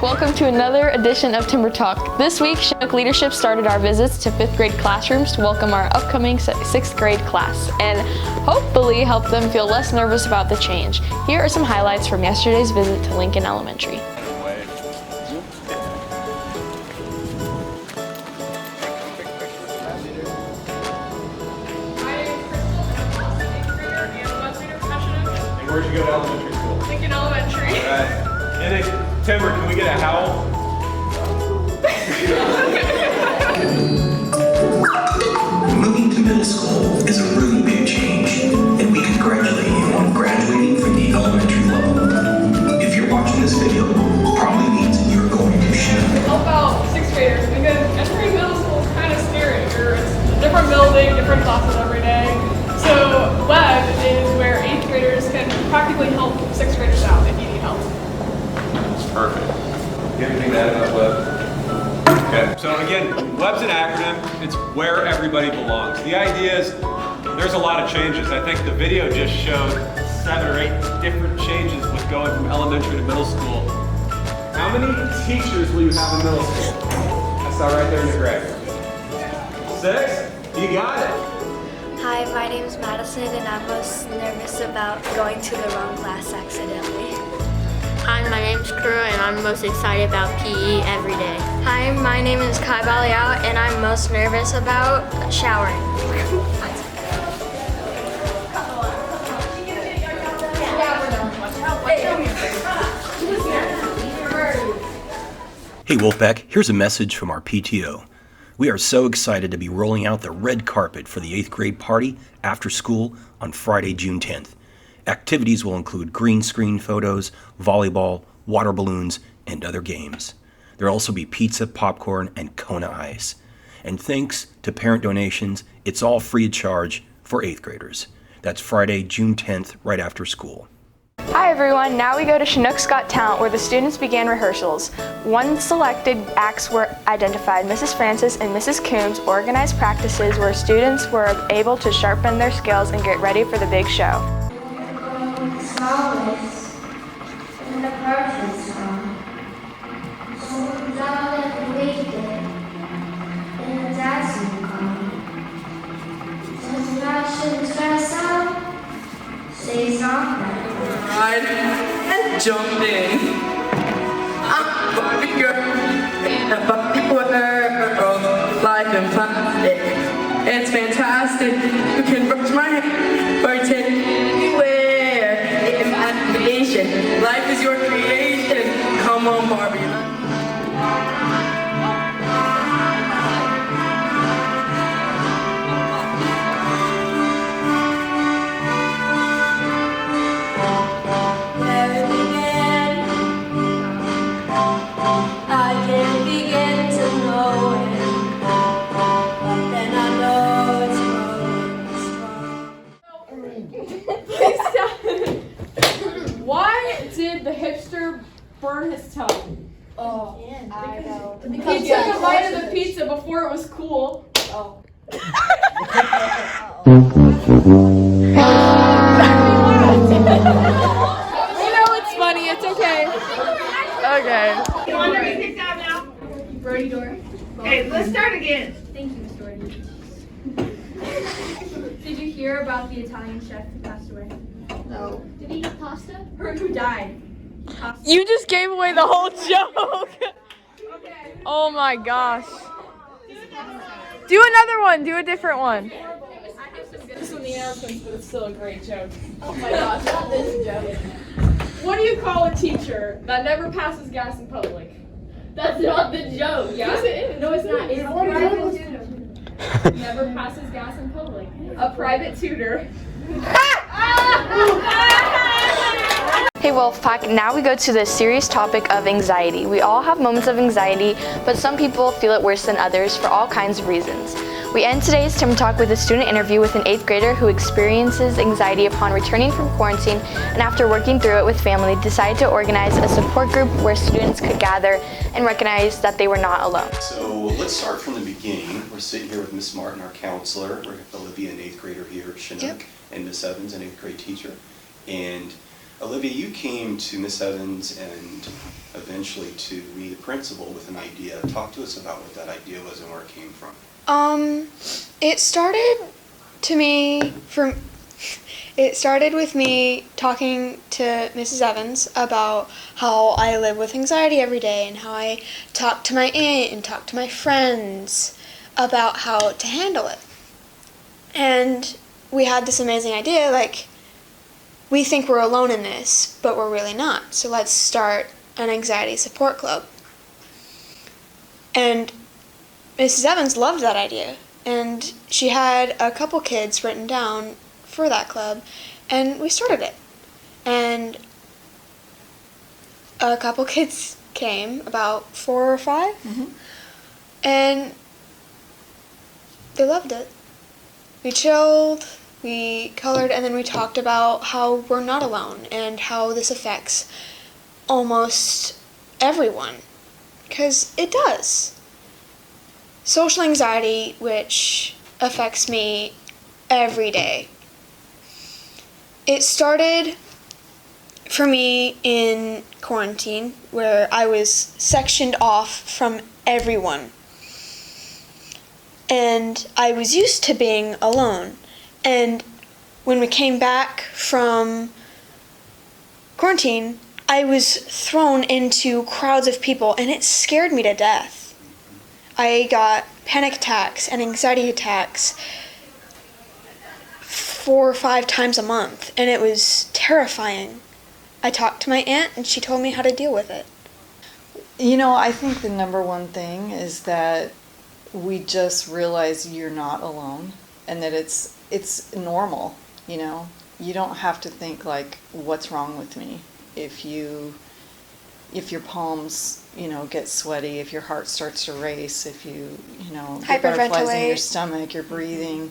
Welcome to another edition of Timber Talk. This week, Chinook leadership started our visits to 5th grade classrooms to welcome our upcoming 6th grade class and hopefully help them feel less nervous about the change. Here are some highlights from yesterday's visit to Lincoln Elementary. Where'd you go to elementary school? Lincoln Elementary. All right. And then, Timber, can we get a howl? Moving to middle school is a really big change, and we congratulate you on graduating from the elementary level. If you're watching this video, it probably means you're going to Chinook. Help out 6th graders because entering middle school is kind of scary. It's a different building, different classes every day. So Web is where 8th graders can practically help 6th graders out if you need help. That's perfect. Do you have anything to add about Web? Okay, so again, Web's an acronym. It's where everybody belongs. The idea is there's a lot of changes. I think the video just showed 7 or 8 different changes with going from elementary to middle school. How many teachers will you have in middle school? I saw right there in the graph. 6? You got it. Hi, my name is Madison and I'm most nervous about going to the wrong class accidentally. Hi, my name's Crew and I'm most excited about PE every day. Hi, my name is Kai Baliao and I'm most nervous about showering. Hey Wolfpack, here's a message from our PTO. We are so excited to be rolling out the red carpet for the 8th grade party after school on Friday, June 10th. Activities will include green screen photos, volleyball, water balloons, and other games. There will also be pizza, popcorn, and Kona ice. And thanks to parent donations, it's all free of charge for 8th graders. That's Friday, June 10th, right after school. Hi everyone, now we go to Chinook's Got Talent where the students began rehearsals. One selected acts were identified. Mrs. Francis and Mrs. Coombs organized practices where students were able to sharpen their skills and get ready for the big show. Ride and jump in. I'm Barbie girl in a Barbie world, life and plastic. It's fantastic. You can brush my hair or take me anywhere. Imagination, life is your creation. Come on, Barbie. Why did the hipster burn his tongue? Oh, I know. He took a bite of the pizza before it was cool. Oh. You know it's funny, it's okay. Okay. You want to be kicked out now? Brody Door. Okay, let's start again. Thank you, Miss Doherty. Did you hear about the Italian chef who passed away? No. Did he eat pasta? Or who died? You just gave away the whole joke. Oh my gosh. Do another one, do a different one. This one the announcements, but it's still a great joke. Oh my gosh, not this joke. What do you call a teacher that never passes gas in public? That's not the joke. Yes, it is. No, it's not. It's Private tutor. never passes gas in public. A private tutor. Hey Wolfpack, now we go to the serious topic of anxiety. We all have moments of anxiety, but some people feel it worse than others for all kinds of reasons. We end today's Timber Talk with a student interview with an 8th grader who experiences anxiety upon returning from quarantine and after working through it with family decided to organize a support group where students could gather and recognize that they were not alone. So let's start from the beginning. We're sitting here with Miss Martin, our counselor. We're Olivia, an 8th grader here at Chinook, and Miss Evans, an 8th grade teacher. And Olivia, you came to Miss Evans and eventually to me, the principal, with an idea. Talk to us about what that idea was and where it came from. It started with me talking to Mrs. Evans about how I live with anxiety every day and how I talk to my aunt and talk to my friends about how to handle it. And we had this amazing idea, like, we think we're alone in this, but we're really not. So let's start an anxiety support club. And Mrs. Evans loved that idea, and she had a couple kids written down for that club, and we started it. And a couple kids came, about 4 or 5, and they loved it. We chilled, we colored, and then we talked about how we're not alone and how this affects almost everyone, because it does. Social anxiety, which affects me every day. It started for me in quarantine, where I was sectioned off from everyone. And I was used to being alone. And when we came back from quarantine, I was thrown into crowds of people, and it scared me to death. I got panic attacks and anxiety attacks 4 or 5 times a month, and it was terrifying. I talked to my aunt, and she told me how to deal with it. You know, I think the number one thing is that we just realize you're not alone, and that it's normal, you know. You don't have to think like, what's wrong with me? If your palms, you know, get sweaty, if your heart starts to race, if you get butterflies in your stomach, you're breathing,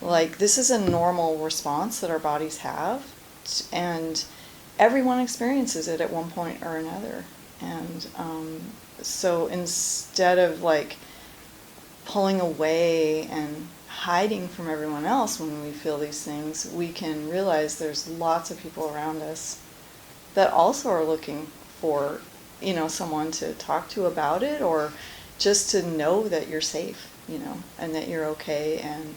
like, this is a normal response that our bodies have, and everyone experiences it at one point or another. And so instead of like pulling away and hiding from everyone else when we feel these things, we can realize there's lots of people around us that also are looking for, you know, someone to talk to about it, or just to know that you're safe, you know, and that you're okay. And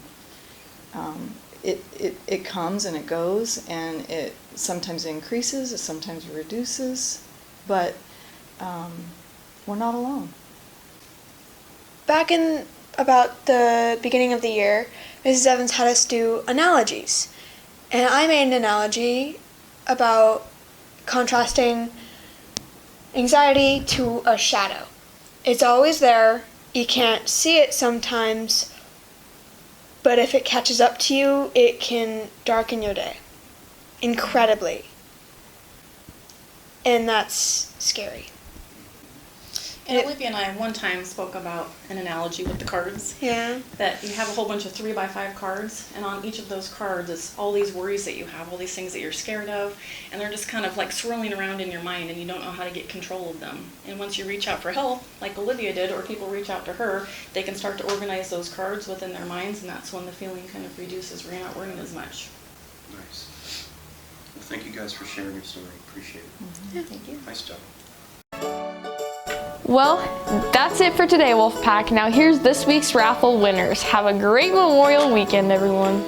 it comes and it goes, and it sometimes increases, it sometimes reduces, but we're not alone. Back in about the beginning of the year, Mrs. Evans had us do analogies. And I made an analogy about contrasting anxiety to a shadow. It's always there. You can't see it sometimes, but if it catches up to you, it can darken your day incredibly. And that's scary. And Olivia and I one time spoke about an analogy with the cards. Yeah. That you have a whole bunch of 3x5 cards, and on each of those cards is all these worries that you have, all these things that you're scared of, and they're just kind of like swirling around in your mind, and you don't know how to get control of them. And once you reach out for help, like Olivia did, or people reach out to her, they can start to organize those cards within their minds, and that's when the feeling kind of reduces, where you're not worrying as much. Nice. Well, thank you guys for sharing your story. Appreciate it. Yeah, thank you. Nice job. Well, that's it for today, Wolfpack. Now here's this week's raffle winners. Have a great Memorial Weekend, everyone.